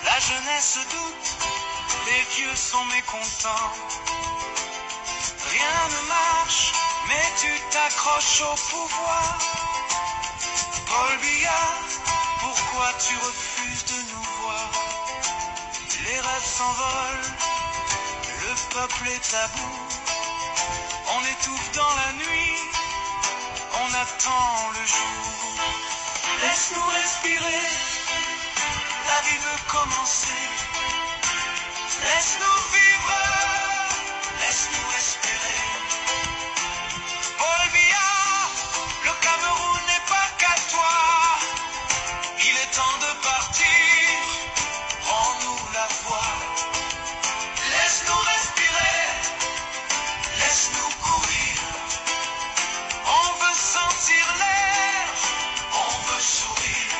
La jeunesse doute, les vieux sont mécontents. Rien ne marche, mais tu t'accroches au pouvoir. Paul Biya, pourquoi tu refuses de nous voir? Les rêves s'envolent, le peuple est à bout. On étouffe dans la nuit, on attend le jour. Laisse-nous respirer, la vie veut commencer. Laisse-nous vivre, laisse-nous espérer. Paul Biya, le Cameroun n'est pas qu'à toi. Il est temps de partir, rends-nous la voie. Laisse-nous respirer, laisse-nous courir. On veut sentir l'air, on veut sourire.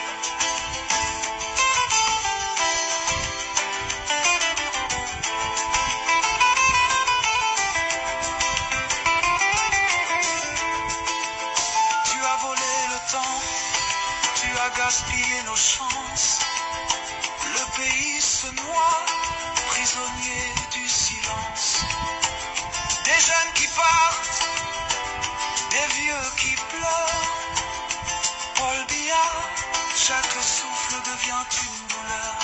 Tu as volé le temps, tu as gaspillé nos chances. Le pays se noie, prisonnier du silence. Des jeunes qui partent, des vieux qui pleurent. Paul Biya, chaque souffle devient une douleur.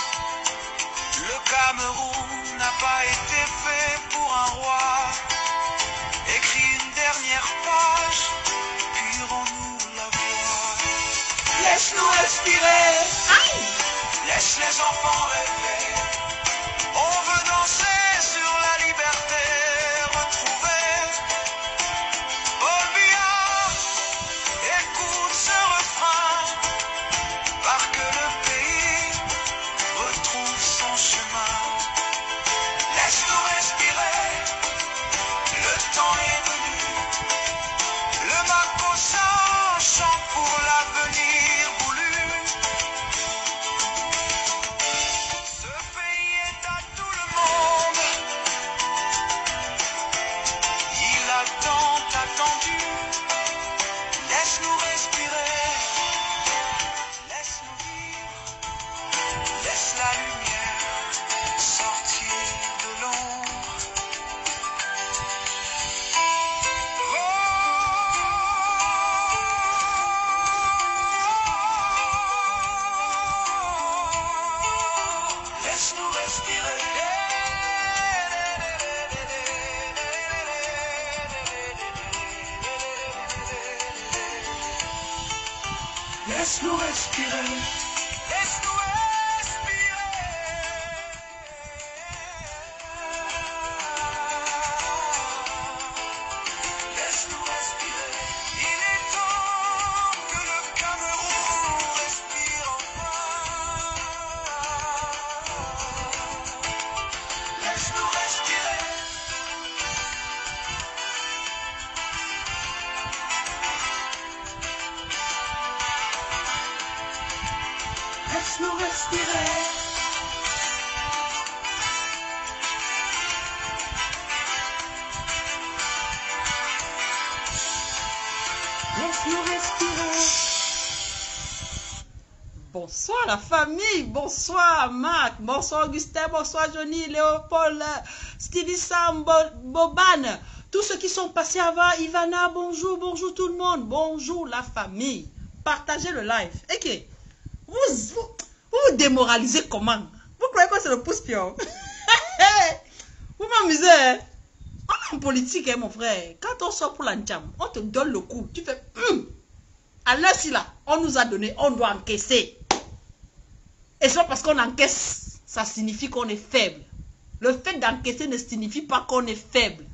Le Cameroun n'a pas été fait pour un roi. Écris une dernière page, puis rends-nous la voix. Laisse-nous respirer, laisse les enfants rêver. On veut danser sur la liberté retrouvée. Paul Biya, écoute ce refrain, par que le pays retrouve son chemin. Laisse-nous respirer, le temps est venu. Le Makossa chante pour l'avenir voulu. Ce pays est à tout le monde. Il a tant attendu. Laisse-nous respirer, laisse-nous vivre, laisse la lumière sortir de l'ombre. Laisse-nous respirer. Laisse-nous respirer. Laisse-nous respirer. Laisse-nous respirer. Il est temps que le Cameroun respire enfin. Laisse-nous respirer. Laisse-nous respirer. Laisse-nous respirer. Bonsoir la famille, bonsoir Marc, bonsoir Augustin, bonsoir Johnny, Léopold, Stevie Sam, Boban, tous ceux qui sont passés avant, Ivana, bonjour, bonjour tout le monde, bonjour la famille. Partagez le live. Ok, vous démoralisez comment? Vous croyez que c'est le pouce-pion? Vous m'amusez, hein? On est en politique, hein, mon frère. Quand on sort pour l'antiam, on te donne le coup. Tu fais à l'heure-ci là, on nous a donné, on doit encaisser. Et c'est pas parce qu'on encaisse, ça signifie qu'on est faible. Le fait d'encaisser ne signifie pas qu'on est faible.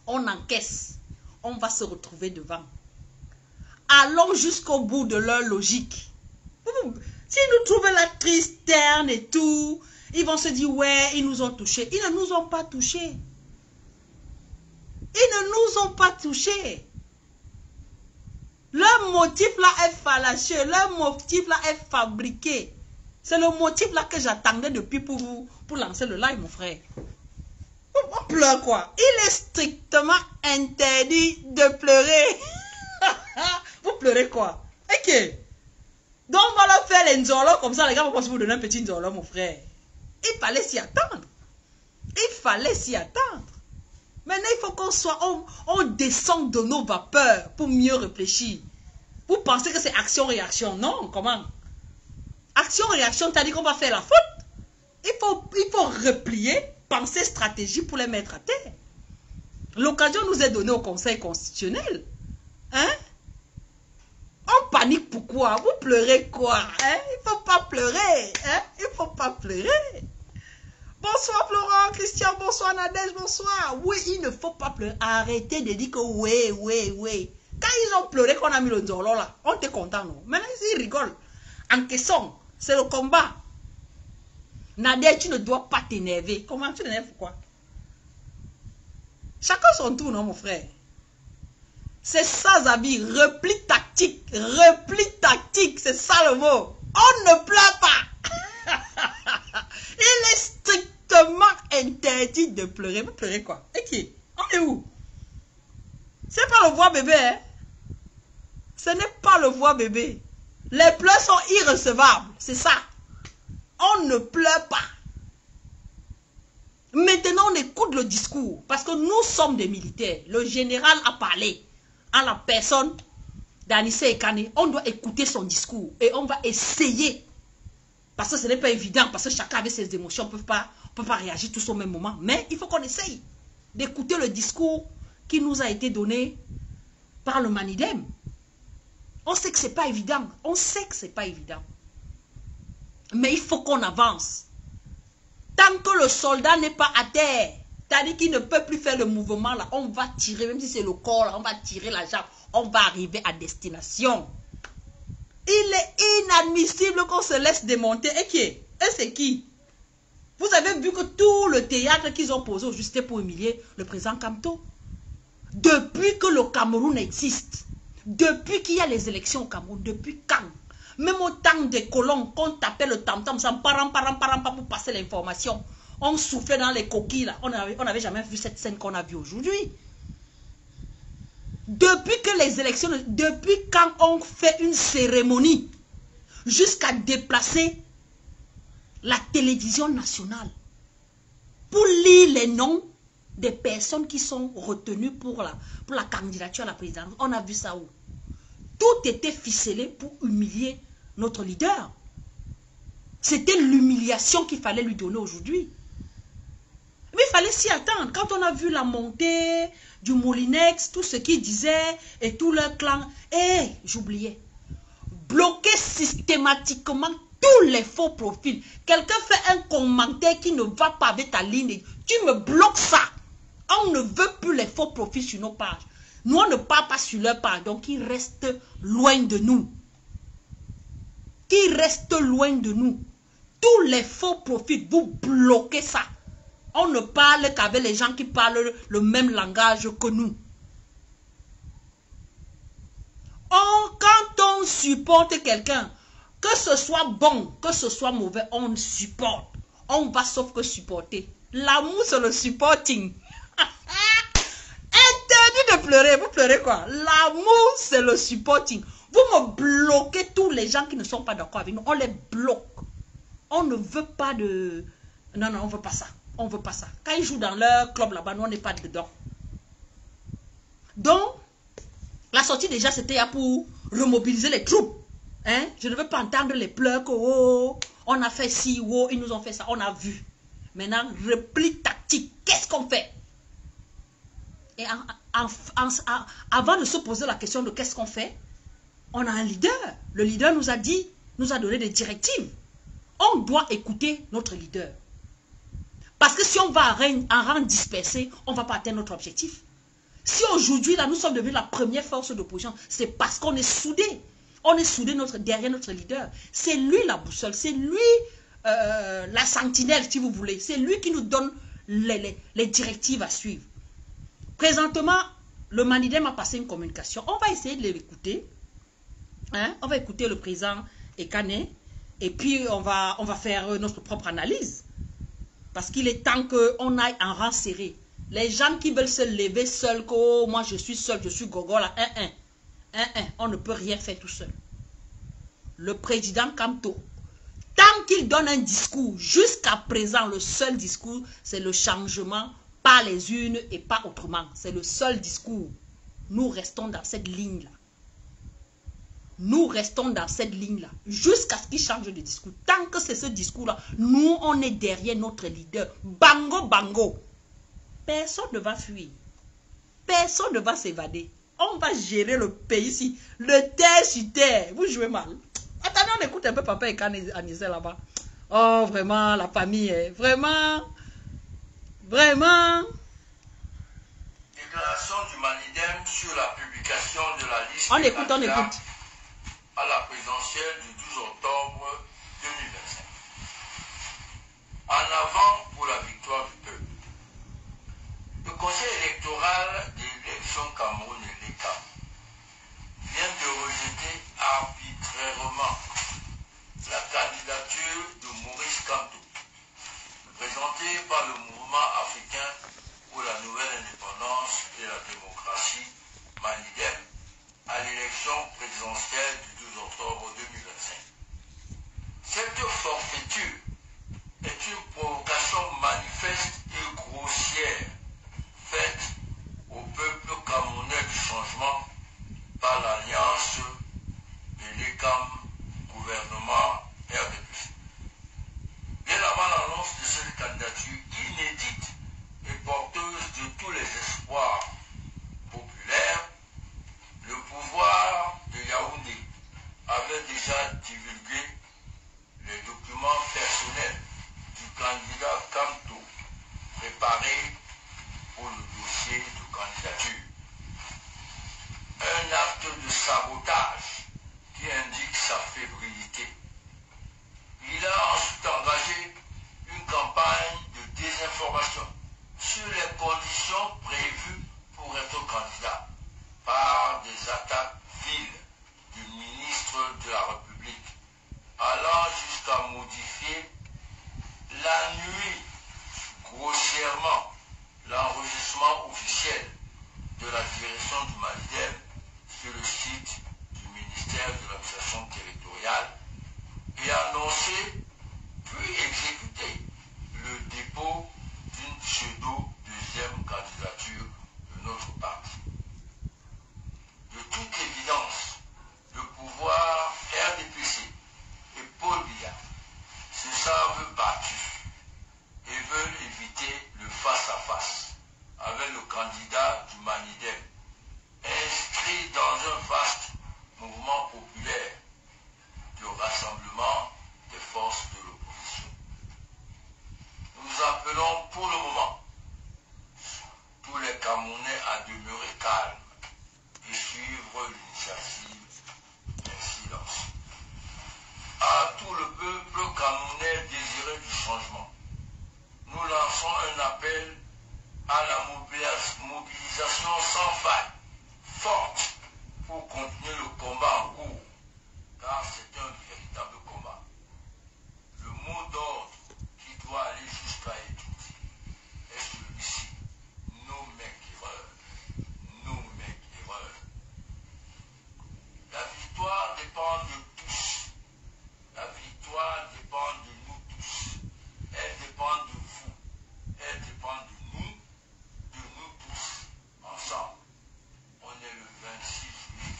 On encaisse, on va se retrouver devant. Allons jusqu'au bout de leur logique. S'ils nous trouvent la triste, terne et tout, ils vont se dire, ouais, ils nous ont touchés. Ils ne nous ont pas touchés. Ils ne nous ont pas touchés. Leur motif là est fallacieux. Leur motif là est fabriqué. C'est le motif là que j'attendais depuis pour lancer le live, mon frère. On pleure quoi? Il est strictement interdit de pleurer. Vous pleurez quoi? Ok. Donc on va leur faire les nzolos comme ça. Les gars vont penser vous donner un petit nzolo, mon frère. Il fallait s'y attendre. Il fallait s'y attendre. Maintenant, il faut qu'on soit, on descende de nos vapeurs pour mieux réfléchir. Vous pensez que c'est action-réaction? Non, comment? Action-réaction, t'as dit qu'on va faire la faute. Il faut replier, penser stratégie pour les mettre à terre. L'occasion nous est donnée au Conseil constitutionnel. Hein? On panique pourquoi? Vous pleurez quoi? Hein? Il ne faut pas pleurer. Hein? Il ne faut pas pleurer. Bonsoir Florent, Christian, bonsoir Nadège, bonsoir. Oui, il ne faut pas pleurer. Arrêtez de dire que oui. Quand ils ont pleuré qu'on a mis le nzolo là, on était content, non? Maintenant, ils rigolent. En question, c'est le combat. Nadège, tu ne dois pas t'énerver. Comment tu t'énerves? Pourquoi? Chacun son tour, non, mon frère? C'est ça, Zabi. Repli tactique. Repli tactique. C'est ça le mot. On ne pleure pas. Il est strictement interdit de pleurer. Vous pleurez quoi? Et qui? On est où? C'est pas le voix bébé, hein? Ce n'est pas le voix bébé. Les pleurs sont irrecevables. C'est ça. On ne pleure pas. Maintenant, on écoute le discours. Parce que nous sommes des militaires. Le général a parlé en la personne d'Anissé Ekane. On doit écouter son discours. Et on va essayer. Parce que ce n'est pas évident. Parce que chacun avec ses émotions ne peut pas réagir tous au même moment. Mais il faut qu'on essaye d'écouter le discours qui nous a été donné par le Manidem. On sait que ce n'est pas évident. On sait que ce n'est pas évident. Mais il faut qu'on avance. Tant que le soldat n'est pas à terre, c'est-à-dire qu'il ne peut plus faire le mouvement là, on va tirer, même si c'est le corps là, on va tirer la jambe, on va arriver à destination. Il est inadmissible qu'on se laisse démonter. Et qui est? Et c'est qui? Vous avez vu que tout le théâtre qu'ils ont posé aujourd'hui, c'était pour humilier le président Kamto. Depuis que le Cameroun existe, depuis qu'il y a les élections au Cameroun, depuis quand? Même au temps des colons, qu'on tapait le tam-tam, ça param pour passer l'information. On soufflait dans les coquilles là. On n'avait jamais vu cette scène qu'on a vue aujourd'hui. Depuis que les élections, depuis quand on fait une cérémonie, jusqu'à déplacer la télévision nationale pour lire les noms des personnes qui sont retenues pour la candidature à la présidence. On a vu ça où? Tout était ficelé pour humilier notre leader. C'était l'humiliation qu'il fallait lui donner aujourd'hui. Mais il fallait s'y attendre. Quand on a vu la montée du Molinex, tout ce qu'il disait et tout leur clan, j'oubliais. Bloquer systématiquement tous les faux profils. Quelqu'un fait un commentaire qui ne va pas avec ta ligne. Tu me bloques ça. On ne veut plus les faux profils sur nos pages. Nous, on ne parle pas sur leur page. Donc, ils restent loin de nous. Qui restent loin de nous. Tous les faux profils, vous bloquez ça. On ne parle qu'avec les gens qui parlent le même langage que nous. Quand on supporte quelqu'un, que ce soit bon, que ce soit mauvais, on supporte. On va sauf que supporter. L'amour, c'est le supporting. Interdit de pleurer. Vous pleurez quoi? L'amour, c'est le supporting. Vous me bloquez tous les gens qui ne sont pas d'accord avec nous. On les bloque. On ne veut pas de... Non, on ne veut pas ça. On ne veut pas ça. Quand ils jouent dans leur club là-bas, nous, on n'est pas dedans. Donc, la sortie déjà, c'était pour remobiliser les troupes. Hein? Je ne veux pas entendre les pleurs que, oh, on a fait ci, oh, ils nous ont fait ça. On a vu. Maintenant, repli tactique. Qu'est-ce qu'on fait? Et avant de se poser la question de qu'est-ce qu'on fait, on a un leader. Le leader nous a dit, nous a donné des directives. On doit écouter notre leader. Parce que si on va en rang dispersé, on ne va pas atteindre notre objectif. Si aujourd'hui, là, nous sommes devenus la première force d'opposition, c'est parce qu'on est soudés. On est soudés derrière notre leader. C'est lui la boussole, c'est lui la sentinelle, si vous voulez. C'est lui qui nous donne les directives à suivre. Présentement, le Manidem a passé une communication. On va essayer de l'écouter. Hein? On va écouter le président Ekane. Et puis, on va faire notre propre analyse. Parce qu'il est temps qu'on aille en rang serré. Les gens qui veulent se lever seuls, que oh, moi je suis seul, je suis gogo là, on ne peut rien faire tout seul. Le président Kamto, tant qu'il donne un discours, jusqu'à présent, le seul discours, c'est le changement, pas les unes et pas autrement. C'est le seul discours. Nous restons dans cette ligne-là. Nous restons dans cette ligne-là, jusqu'à ce qu'il change de discours. Tant que c'est ce discours-là, nous, on est derrière notre leader. Bango, bango. Personne ne va fuir. Personne ne va s'évader. On va gérer le pays ici. Le terre sur terre. Vous jouez mal. Attendez, on écoute un peu Papa et Anisé là-bas. Oh, vraiment, la famille est vraiment. Vraiment. Déclaration du Manidem sur la publication de la liste. On écoute, on écoute. À la présidentielle du 12 octobre 2025. En avant pour la victoire du peuple. Le Conseil électoral de l'élection Cameroun et l'ECAM vient de rejeter arbitrairement la candidature de Maurice Kamto, présentée par le mouvement africain pour la nouvelle indépendance et la démocratie, Manidem, à l'élection présidentielle du 12 octobre 2025. Cette forfaiture est une provocation manifeste et grossière faite au peuple camerounais du changement par l'alliance de l'ECAM, gouvernement RDPC. Bien avant l'annonce de cette candidature inédite et porteuse de tous les espoirs populaires, le pouvoir de Yaoundé avait déjà divulgué les documents personnels du candidat Kamto préparés pour le dossier de candidature. Un acte de sabotage qui indique sa fébrilité. Il a ensuite engagé une campagne de désinformation sur les conditions prévues pour être candidat par des attaques viles du ministre de la République, allant jusqu'à modifier la nuit grossièrement l'enregistrement officiel de la direction du Manidem sur le site du ministère de l'administration territoriale et annoncer puis exécuter le dépôt d'une pseudo-deuxième candidature de notre parti. De toute évidence, le pouvoir RDPC et Paul Biya se savent battus et veulent éviter le face-à-face avec le candidat du Manidem, inscrit dans un vaste mouvement populaire de rassemblement des forces de l'opposition. Nous appelons pour le moment tous les Camerounais à demeurer calmes et suivre l'initiative d'un silence. À tout le peuple camerounais désireux du changement, nous lançons un appel à la mobilisation sans faille, forte, pour continuer le combat en cours, car c'est un véritable combat. Le mot d'ordre qui doit aller jusqu'à étudier est celui-ci: no make erreur, no make erreur. La victoire dépend de tous. La victoire dépend de nous tous. Elle dépend de vous. Elle dépend de nous tous, ensemble. On est le 26 juillet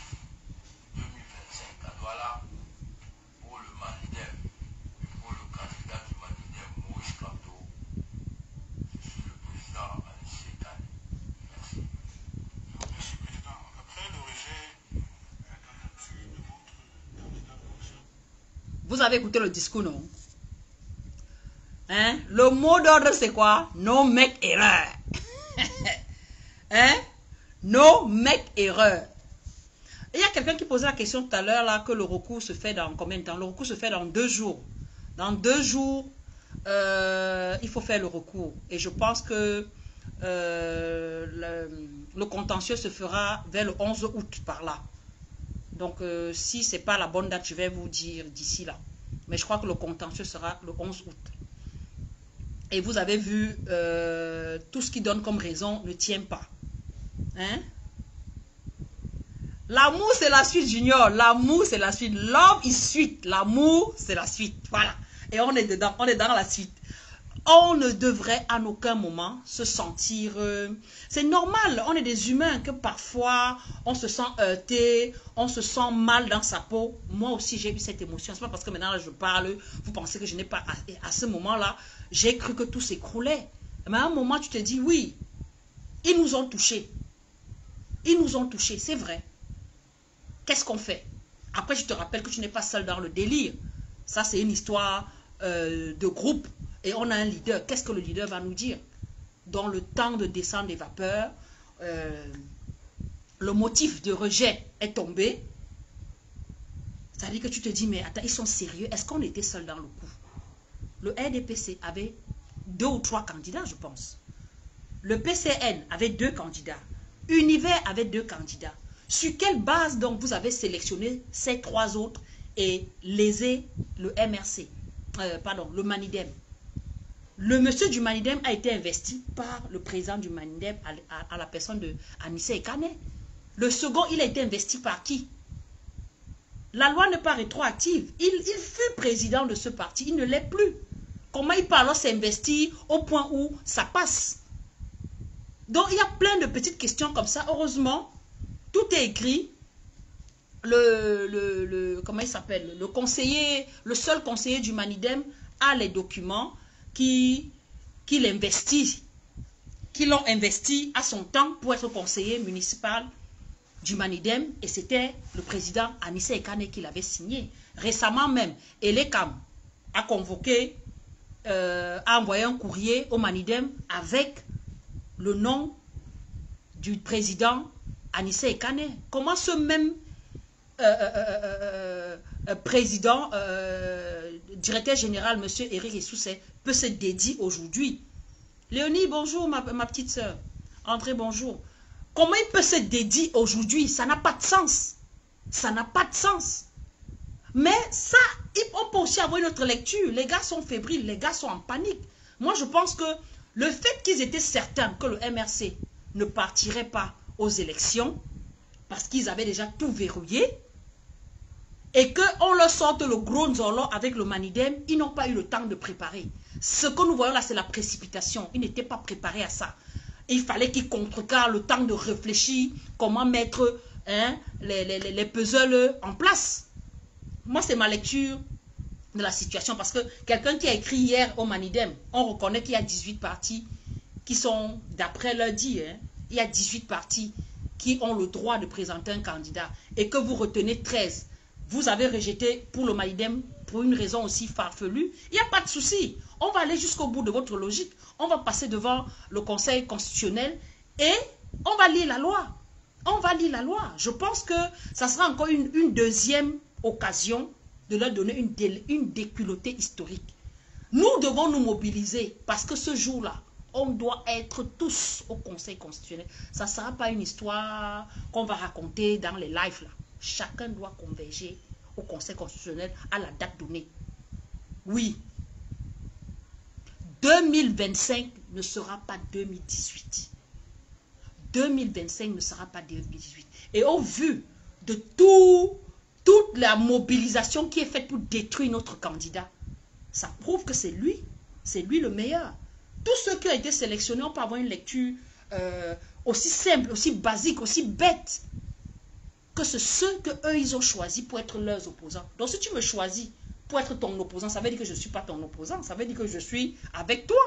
2025 à Douala pour le Manidem et pour le candidat du Manidem, Maurice Kamto. Je suis le président Anisé Kane. Merci. Monsieur le Président, après le rejet de la candidature de votre candidat Maurice. Vous avez écouté le discours, non? Hein? Le mot d'ordre, c'est quoi? No make erreur. Hein? No make erreur. Et il y a quelqu'un qui posait la question tout à l'heure là que le recours se fait dans combien de temps? Le recours se fait dans 2 jours. Dans 2 jours, il faut faire le recours. Et je pense que le contentieux se fera vers le 11 août par là. Donc, si ce n'est pas la bonne date, je vais vous dire d'ici là. Mais je crois que le contentieux sera le 11 août. Et vous avez vu, tout ce qui donne comme raison ne tient pas. Hein? L'amour, c'est la suite, Junior. L'amour, c'est la suite. Love is sweet. L'amour, c'est la suite. Voilà. Et on est dedans. On est dans la suite. On ne devrait à aucun moment se sentir... c'est normal. On est des humains que parfois, on se sent heurté. On se sent mal dans sa peau. Moi aussi, j'ai eu cette émotion. Ce n'est pas parce que maintenant, là, je parle. Vous pensez que je n'ai pas... À ce moment-là, j'ai cru que tout s'écroulait. Mais à un moment, tu te dis, oui, ils nous ont touchés. Ils nous ont touchés, c'est vrai. Qu'est-ce qu'on fait? Après, je te rappelle que tu n'es pas seul dans le délire. Ça, c'est une histoire de groupe. Et on a un leader. Qu'est-ce que le leader va nous dire? Dans le temps de descendre des vapeurs, le motif de rejet est tombé. C'est-à-dire que tu te dis, mais attends, ils sont sérieux? Est-ce qu'on était seul dans le coup? Le RDPC avait 2 ou 3 candidats, je pense. Le PCN avait 2 candidats. Univers avait 2 candidats. Sur quelle base donc vous avez sélectionné ces 3 autres et lésé le MRC, le Manidem? Le monsieur du Manidem a été investi par le président du Manidem à la personne de Anissé Ekane. Le second, il a été investi par qui? La loi n'est pas rétroactive. Il fut président de ce parti, il ne l'est plus. Comment il peut alors s'investir au point où ça passe? Donc, il y a plein de petites questions comme ça. Heureusement, tout est écrit. Comment il s'appelle? Le conseiller, le seul conseiller du Manidem a les documents qui l'ont investi à son temps pour être conseiller municipal du Manidem. Et c'était le président Anissé Ekane qui l'avait signé. Récemment même, Elekam a convoqué, a envoyé un courrier au Manidem avec le nom du président Anissé Ekane. Comment ce même président, directeur général, M. Eric Essoussé, peut se dédier aujourd'hui? Léonie, bonjour, ma petite soeur. André, bonjour. Comment il peut se dédier aujourd'hui? Ça n'a pas de sens. Ça n'a pas de sens. Mais ça, on peut aussi avoir une autre lecture. Les gars sont fébriles, les gars sont en panique. Moi, je pense que le fait qu'ils étaient certains que le MRC ne partirait pas aux élections, parce qu'ils avaient déjà tout verrouillé, et qu'on leur sorte le gros nzolo avec le Manidem, ils n'ont pas eu le temps de préparer. Ce que nous voyons là, c'est la précipitation. Ils n'étaient pas préparés à ça. Il fallait qu'ils contrecarrent le temps de réfléchir comment mettre les puzzles en place. Moi, c'est ma lecture de la situation, parce que quelqu'un qui a écrit hier au Manidem, on reconnaît qu'il y a 18 partis qui sont, d'après leur dit, il y a 18 partis qui ont le droit de présenter un candidat, et que vous retenez 13. Vous avez rejeté pour le Manidem pour une raison aussi farfelue. Il n'y a pas de souci. On va aller jusqu'au bout de votre logique. On va passer devant le Conseil constitutionnel et on va lire la loi. On va lire la loi. Je pense que ça sera encore une deuxième occasion de leur donner une déculottée historique. Nous devons nous mobiliser parce que ce jour-là, on doit être tous au Conseil constitutionnel. Ça ne sera pas une histoire qu'on va raconter dans les lives là. Chacun doit converger au Conseil constitutionnel à la date donnée. Oui. 2025 ne sera pas 2018. 2025 ne sera pas 2018. Et au vu de toute la mobilisation qui est faite pour détruire notre candidat, ça prouve que c'est lui le meilleur. Tous ceux qui ont été sélectionnés, on peut avoir une lecture aussi simple, aussi basique, aussi bête, que c'est ceux qu'eux, ils ont choisi pour être leurs opposants. Donc, si tu me choisis pour être ton opposant, ça veut dire que je ne suis pas ton opposant. Ça veut dire que je suis avec toi.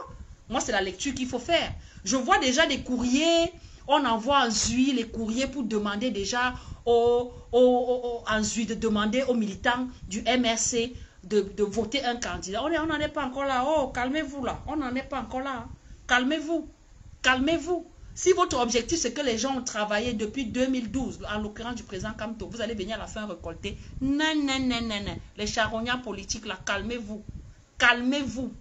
Moi, c'est la lecture qu'il faut faire. Je vois déjà des courriers, on envoie en Zui les courriers pour demander déjà en Zui, de demander aux militants du MRC de voter un candidat. On n'en est pas encore là. Oh, calmez-vous là. On n'en est pas encore là. Calmez-vous. Calmez-vous. Si votre objectif, c'est que les gens ont travaillé depuis 2012, en l'occurrence du président Kamto, vous allez venir à la fin récolter. Non, non, non, non, non. Les charognards politiques, là, calmez-vous. Calmez-vous.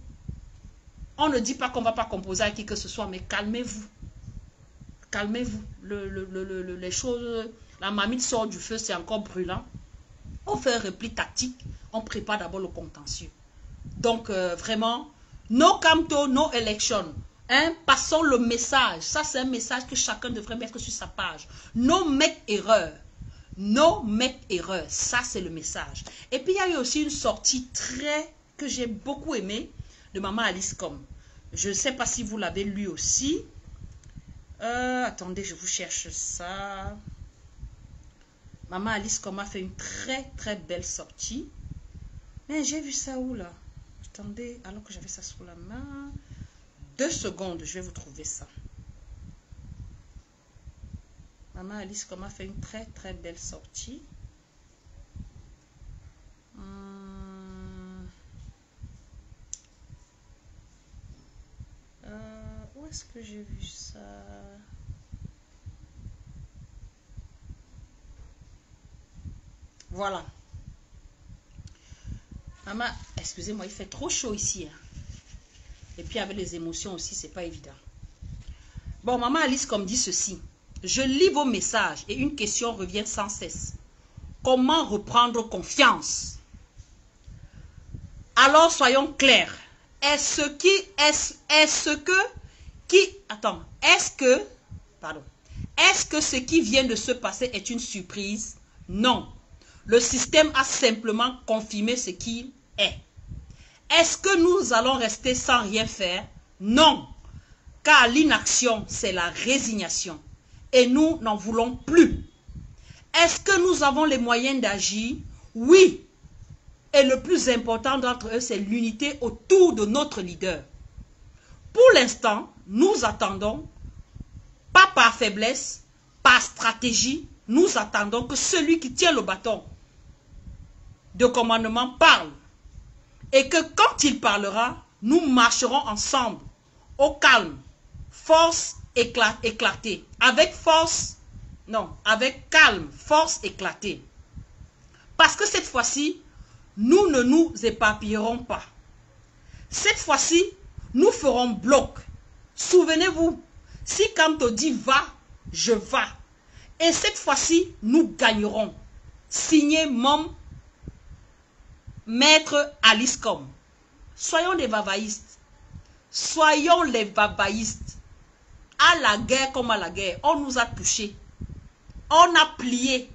On ne dit pas qu'on ne va pas composer à qui que ce soit, mais calmez-vous. Calmez-vous. Les choses, la marmite sort du feu, c'est encore brûlant. On fait un repli tactique. On prépare d'abord le contentieux. Donc, vraiment, no Kamto, no election. Hein, passons le message. Ça, c'est un message que chacun devrait mettre sur sa page. No make erreur. No make erreur. Ça, c'est le message. Et puis, il y a eu aussi une sortie que j'ai beaucoup aimée de Maman Alice Com. Je ne sais pas si vous l'avez lu aussi. Attendez, je vous cherche ça. Maman Alice Com a fait une très belle sortie. Mais j'ai vu ça où là? Attendez, alors que j'avais ça sous la main. 2 secondes, je vais vous trouver ça. Maman Alice Com a fait une très belle sortie. Où est-ce que j'ai vu ça? Voilà. Maman, excusez-moi, il fait trop chaud ici. Hein. Et puis avec les émotions aussi, c'est pas évident. Bon, Maman Alice Com dit ceci. Je lis vos messages et une question revient sans cesse. Comment reprendre confiance? Alors soyons clairs. Est-ce que ce qui vient de se passer est une surprise? Non. Le système a simplement confirmé ce qu'il est. Est-ce que nous allons rester sans rien faire? Non. Car l'inaction, c'est la résignation. Et nous n'en voulons plus. Est-ce que nous avons les moyens d'agir? Oui. Et le plus important d'entre eux, c'est l'unité autour de notre leader. Pour l'instant, nous attendons, pas par faiblesse, par stratégie, nous attendons que celui qui tient le bâton de commandement parle. Et que quand il parlera, nous marcherons ensemble, au calme, force éclatée. Avec force, non, avec calme, force éclatée. Parce que cette fois-ci, nous ne nous éparpillerons pas. Cette fois-ci, nous ferons bloc. Souvenez-vous, si Kamto dit va, je vais. Et cette fois-ci, nous gagnerons. Signé Mom, Maître Alice Com. Soyons des vavaïstes. Soyons les vavaïstes. À la guerre comme à la guerre, on nous a touchés. On a plié.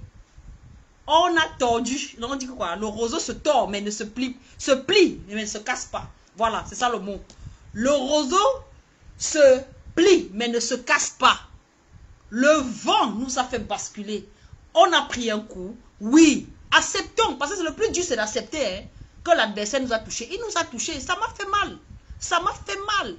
On a tordu. On dit quoi? Le roseau se tord, mais ne se plie. Se plie, mais ne se casse pas. Voilà, c'est ça le mot. Le roseau se plie, mais ne se casse pas. Le vent nous a fait basculer. On a pris un coup. Oui, acceptons. Parce que le plus dur, c'est d'accepter hein, que l'adversaire nous a touchés. Il nous a touchés. Ça m'a fait mal. Ça m'a fait mal.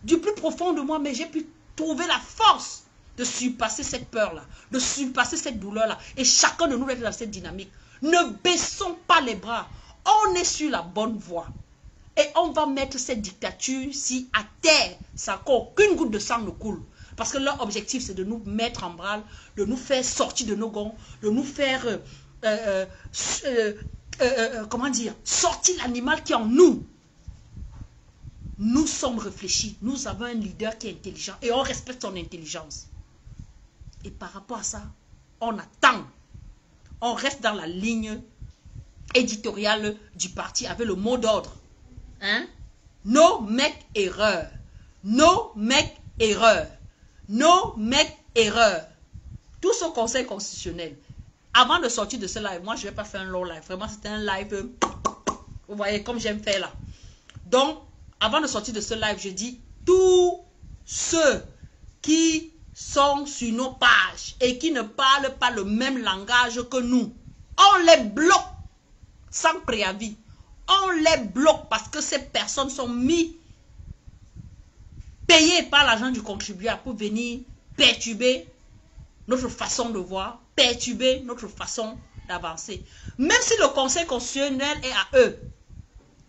Du plus profond de moi, mais j'ai pu trouver la force de surpasser cette peur-là, de surpasser cette douleur-là. Et chacun de nous est dans cette dynamique. Ne baissons pas les bras. On est sur la bonne voie. Et on va mettre cette dictature-ci à terre, sans qu'aucune goutte de sang ne coule. Parce que leur objectif, c'est de nous mettre en branle, de nous faire sortir de nos gonds, de nous faire, comment dire, sortir l'animal qui est en nous. Nous sommes réfléchis, nous avons un leader qui est intelligent et on respecte son intelligence. Et par rapport à ça, on attend. On reste dans la ligne éditoriale du parti avec le mot d'ordre. Hein? No make erreur. No make erreur. No make erreur. Tout ce conseil constitutionnel. Avant de sortir de ce live, moi je ne vais pas faire un long live. Vraiment, c'était un live. Vous voyez, comme j'aime faire là. Donc, avant de sortir de ce live, je dis tous ceux qui sont sur nos pages et qui ne parlent pas le même langage que nous, on les bloque sans préavis. On les bloque parce que ces personnes sont payées par l'argent du contribuable pour venir perturber notre façon de voir, perturber notre façon d'avancer. Même si le conseil constitutionnel est à eux,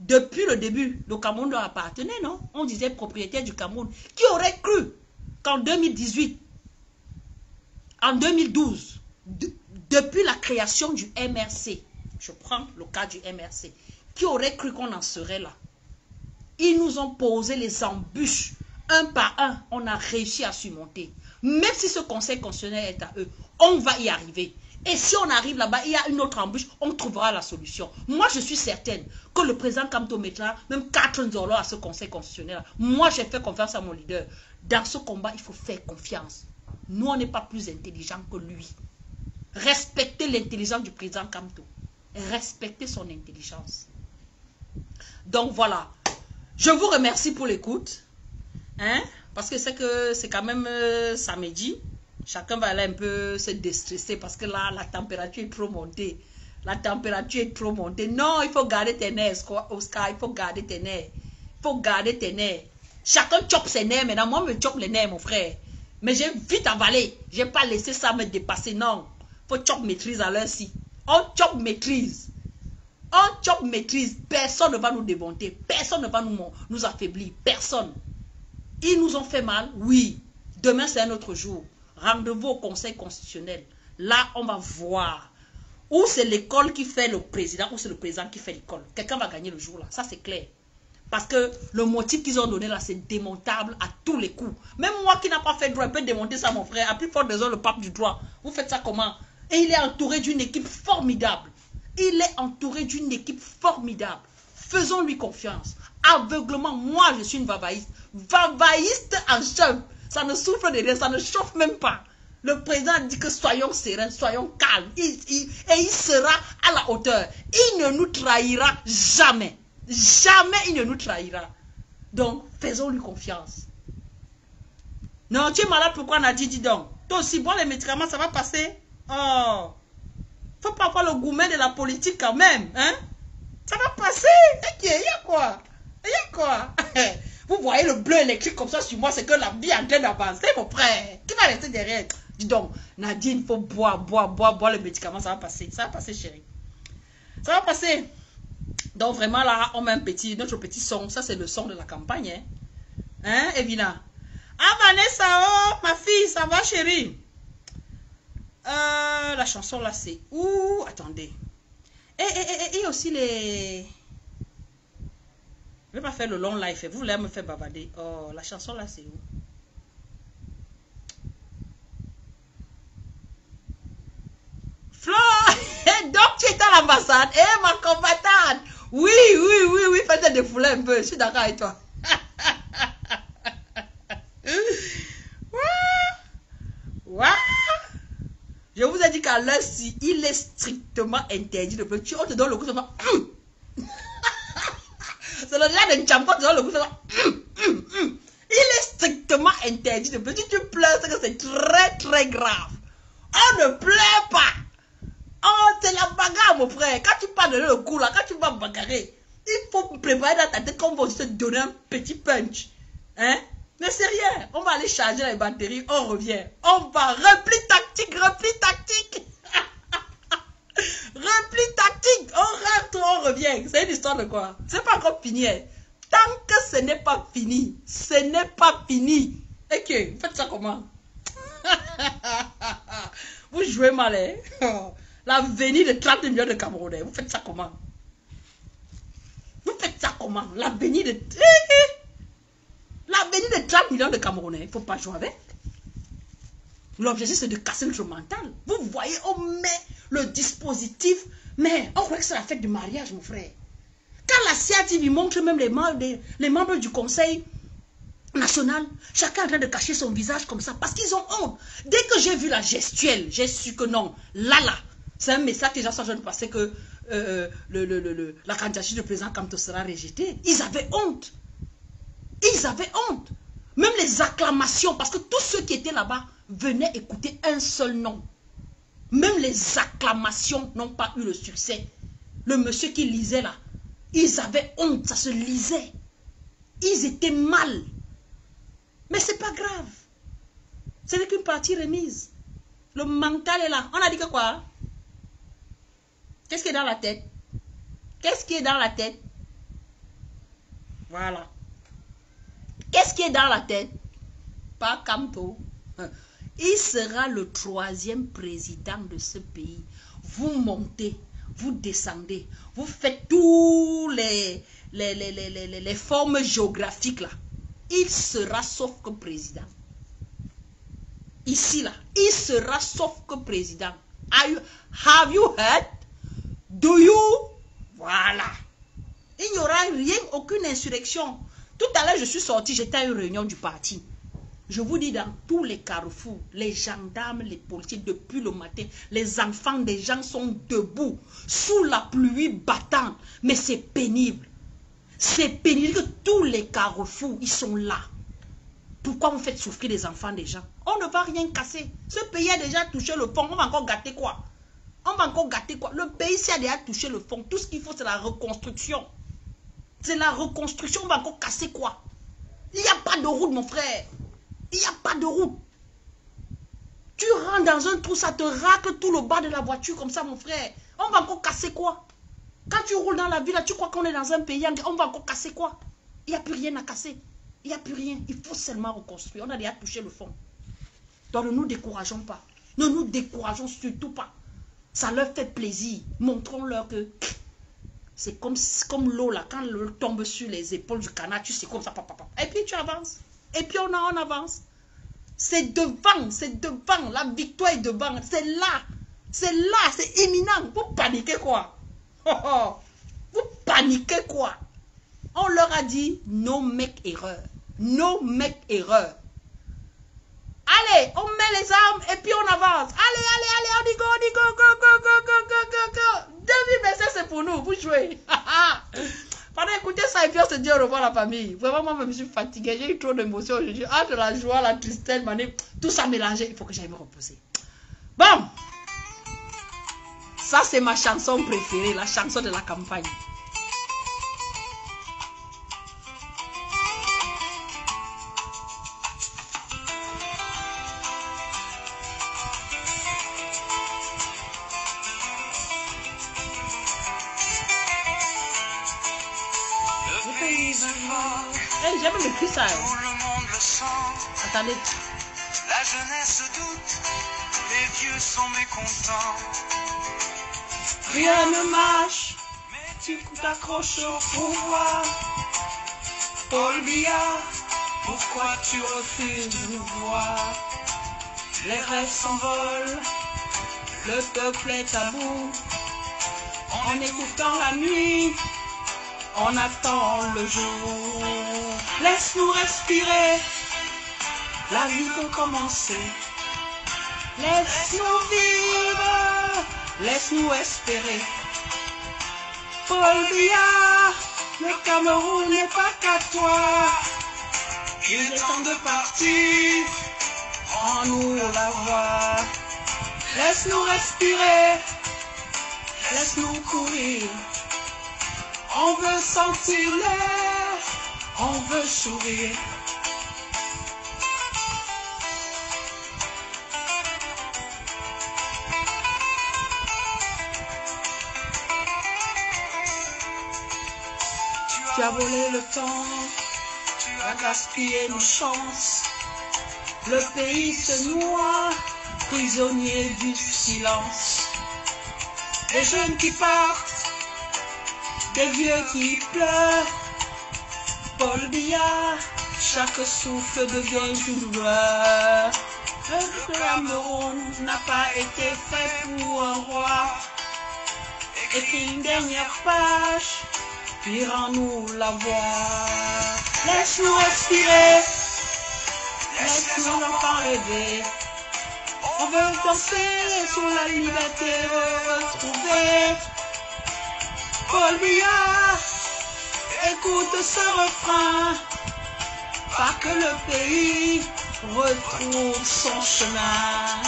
depuis le début, le Cameroun leur appartenait, non? On disait propriétaire du Cameroun. Qui aurait cru qu'en 2018, en 2012, depuis la création du MRC, je prends le cas du MRC, qui aurait cru qu'on en serait là? Ils nous ont posé les embûches, un par un, on a réussi à surmonter. Même si ce conseil constitutionnel est à eux, on va y arriver. Et si on arrive là-bas, il y a une autre embûche, on trouvera la solution. Moi, je suis certaine que le président Kamto mettra même 4 Nzolo à ce conseil constitutionnel. Moi, j'ai fait confiance à mon leader. Dans ce combat, il faut faire confiance. Nous, on n'est pas plus intelligents que lui. Respectez l'intelligence du président Kamto. Respectez son intelligence. Donc, voilà. Je vous remercie pour l'écoute. Hein? Parce que c'est quand même samedi. Chacun va aller un peu se déstresser parce que là, la température est trop montée. La température est trop montée. Non, il faut garder tes nerfs, Oscar. Il faut garder tes nerfs. Il faut garder tes nerfs. Chacun chope ses nerfs maintenant. Moi, je me chope les nerfs, mon frère. Mais j'ai vite avalé. Je n'ai pas laissé ça me dépasser. Non. Il faut chope maîtrise à l'heure-ci. On chope maîtrise. On chope maîtrise. Personne ne va nous démonter. Personne ne va nous affaiblir. Personne. Ils nous ont fait mal. Oui. Demain, c'est un autre jour. Rendez-vous au conseil constitutionnel. Là, on va voir. Ou c'est l'école qui fait le président, ou c'est le président qui fait l'école. Quelqu'un va gagner le jour là. Ça, c'est clair. Parce que le motif qu'ils ont donné là, c'est démontable à tous les coups. Même moi qui n'ai pas fait droit, je peux démonter ça, mon frère. À plus forte raison, le pape du droit. Vous faites ça comment? Et il est entouré d'une équipe formidable. Il est entouré d'une équipe formidable. Faisons-lui confiance. Aveuglement, moi, je suis une vavaïste. Vavaïste en chef. Ça ne souffre de rien, ça ne chauffe même pas. Le président dit que soyons sereins, soyons calmes. Et il sera à la hauteur. Il ne nous trahira jamais. Jamais il ne nous trahira. Donc, faisons-lui confiance. Non, tu es malade, pourquoi on a dit, dis donc. Toi aussi, bois les médicaments, ça va passer. Oh. Faut pas avoir le gourmet de la politique quand même. Hein? Ça va passer. Il y a quoi? Il y a quoi? Vous voyez le bleu électrique comme ça sur moi, c'est que la vie est en train d'avancer, mon frère. Qui va rester derrière? Dis donc, Nadine, il faut boire le médicament, ça va passer. Ça va passer, chérie. Ça va passer. Donc, vraiment, là, on met notre petit son. Ça, c'est le son de la campagne. Hein, Evina? Ah, Vanessa, oh, ma fille, ça va, chérie? La chanson, là, c'est où? Attendez. Et aussi les... Je vais pas faire le long live. Vous voulez me faire bavarder. Oh, la chanson là, c'est où? Flo! Donc, tu es à l'ambassade. Eh, ma combattante! Oui, faites défouler un peu. Je suis d'accord avec toi. Je vous ai dit qu'à l'heure-ci, il est strictement interdit de pleurer. On te donne le coup, ça va... C'est le gars de Champo, le coup, ça va... Il est strictement interdit de pleurer. Si tu pleures, c'est très, très grave. On ne pleure pas. Oh, c'est la bagarre, mon frère. Quand tu parles de le coup, là, quand tu vas bagarrer, il faut préparer dans ta tête qu'on va aussi te donner un petit punch. Hein? Mais c'est rien. On va aller charger les batteries, on revient. On va repli tactique. Repli tactique. On rentre, on revient. C'est une histoire de quoi? C'est pas encore fini. Tant que ce n'est pas fini, ce n'est pas fini. Ok, vous faites ça comment? Vous jouez mal, hein? L'avenir de 30 millions de Camerounais, vous faites ça comment? Vous faites ça comment? L'avenir de 30 millions de Camerounais, il ne faut pas jouer avec. L'objectif, c'est de casser notre mental. Vous voyez, on met le dispositif, mais on croit que c'est la fête du mariage, mon frère. Quand la CIATV montre même les membres du conseil national, chacun est en train de cacher son visage comme ça, parce qu'ils ont honte. Dès que j'ai vu la gestuelle, j'ai su que non, là, c'est un message que les gens sont en train de passer que la candidature du président Kamto sera rejetée. Ils avaient honte. Ils avaient honte. Même les acclamations, parce que tous ceux qui étaient là-bas venaient écouter un seul nom. Même les acclamations n'ont pas eu le succès. Le monsieur qui lisait là, ils avaient honte, ça se lisait. Ils étaient mal. Mais c'est pas grave. Ce n'est qu'une partie remise. Le mental est là. On a dit que quoi? Qu'est-ce qui est dans la tête? Qu'est-ce qui est dans la tête? Voilà. Qu'est-ce qui est dans la tête? pas Kamto. Il sera le 3e président de ce pays. Vous montez, vous descendez, vous faites tous les formes géographiques là. Il sera sauf que président. Ici là, il sera sauf que président. Have you heard? Do you? Voilà. Il n'y aura rien, aucune insurrection. Tout à l'heure, je suis sorti, j'étais à une réunion du parti. Je vous dis, dans tous les carrefours, les gendarmes, les policiers, depuis le matin, les enfants des gens sont debout, sous la pluie battante. Mais c'est pénible. C'est pénible que tous les carrefours, ils sont là. Pourquoi vous faites souffrir les enfants des gens? On ne va rien casser. Ce pays a déjà touché le fond. On va encore gâter quoi? On va encore gâter quoi? Le pays a déjà touché le fond. Tout ce qu'il faut, c'est la reconstruction. C'est la reconstruction. On va encore casser quoi? Il n'y a pas de route, mon frère. Il n'y a pas de route. Tu rentres dans un trou, ça te racle tout le bas de la voiture comme ça, mon frère. On va encore casser quoi? Quand tu roules dans la ville, tu crois qu'on est dans un pays, on va encore casser quoi? Il n'y a plus rien à casser. Il n'y a plus rien. Il faut seulement reconstruire. On a déjà touché le fond. Donc ne nous décourageons pas. Ne nous décourageons surtout pas. Ça leur fait plaisir. Montrons-leur que c'est comme l'eau là. Quand l'eau tombe sur les épaules du canard, tu sais comme ça. Et puis tu avances. Et puis on avance. C'est devant. C'est devant. La victoire est devant. C'est là. C'est là. C'est imminent. Vous paniquez quoi? Vous paniquez quoi? On leur a dit, no make erreur. No make erreur. Allez, on met les armes et puis on avance. Allez, on dit go. 2000 messages, c'est pour nous, vous jouez. Pendant écouter ça et puis on se dit au revoir la famille. Vraiment, moi, je me suis fatiguée. J'ai eu trop d'émotions aujourd'hui. Entre la joie, la tristesse, tout ça mélangé. Il faut que j'aille me reposer. Bon. Ça, c'est ma chanson préférée, la chanson de la campagne. J'aime le plus ça. Tout le monde le sent. Attendez. La jeunesse doute, les vieux sont mécontents. Rien ne marche, Mais tu t'accroches au pouvoir. Paul Biya, pourquoi tu refuses de nous voir? Les rêves s'envolent, le peuple est à bout. En écoutant la nuit, on attend le jour. Laisse-nous respirer, la vie peut commencer. Laisse-nous vivre, laisse-nous espérer. Paul Biya, le Cameroun n'est pas qu'à toi. Il est temps de partir, rends-nous la voie. Laisse-nous respirer, laisse-nous courir. On veut sentir l'air, on veut sourire. Tu as volé le temps, tu as gaspillé nos chances. Le pays se noie, prisonnier du silence. Des jeunes qui partent, des vieux qui pleurent. Paul Biya, chaque souffle devient une douleur. Le Cameroun n'a pas été fait pour un roi. Écris une dernière page, puis rends-nous la voix. Laisse-nous respirer, laisse-nous enfants rêver. On veut danser sur la liberté retrouvée. Paul Biya, écoute ce refrain, pas que le pays retrouve son chemin.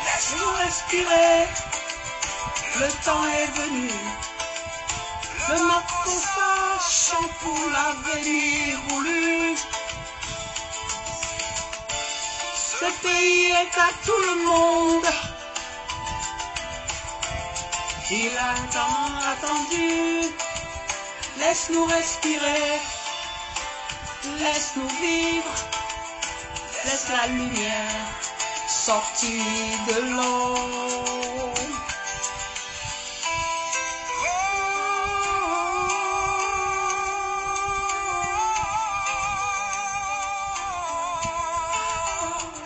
Laisse-nous respirer, le temps est venu. Le Makossa chante pour l'avenir voulu. Ce pays est à tout le monde. Il a tant attendu. Laisse-nous respirer, laisse-nous vivre, laisse la lumière sortir de l'eau.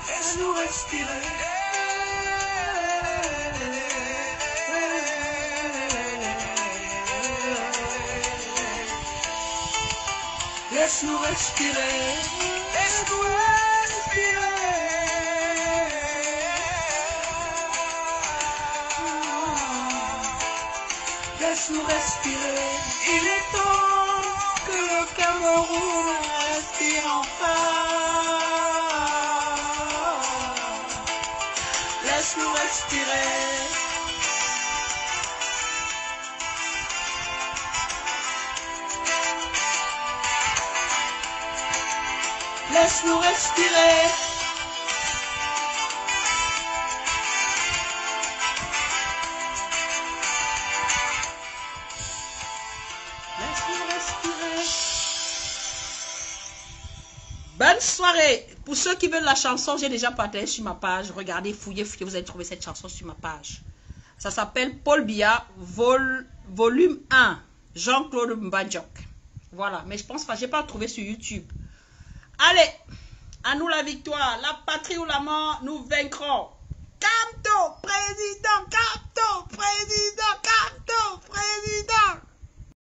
Laisse-nous respirer. Laisse-nous respirer. Laisse-nous respirer. Laisse-nous respirer. Il est temps que le Cameroun respire enfin. Laisse-nous respirer. Laisse-nous respirer. Laisse-nous respirer. Bonne soirée. Pour ceux qui veulent la chanson, j'ai déjà partagé sur ma page. Regardez, fouillez, vous allez trouver cette chanson sur ma page. Ça s'appelle Paul Biya, volume 1. Jean-Claude Mbadjok. Voilà, mais je pense que je n'ai pas trouvé sur YouTube. Allez, à nous la victoire. La patrie ou la mort, nous vaincrons. Kamto, président, Kamto, président, Kamto, président.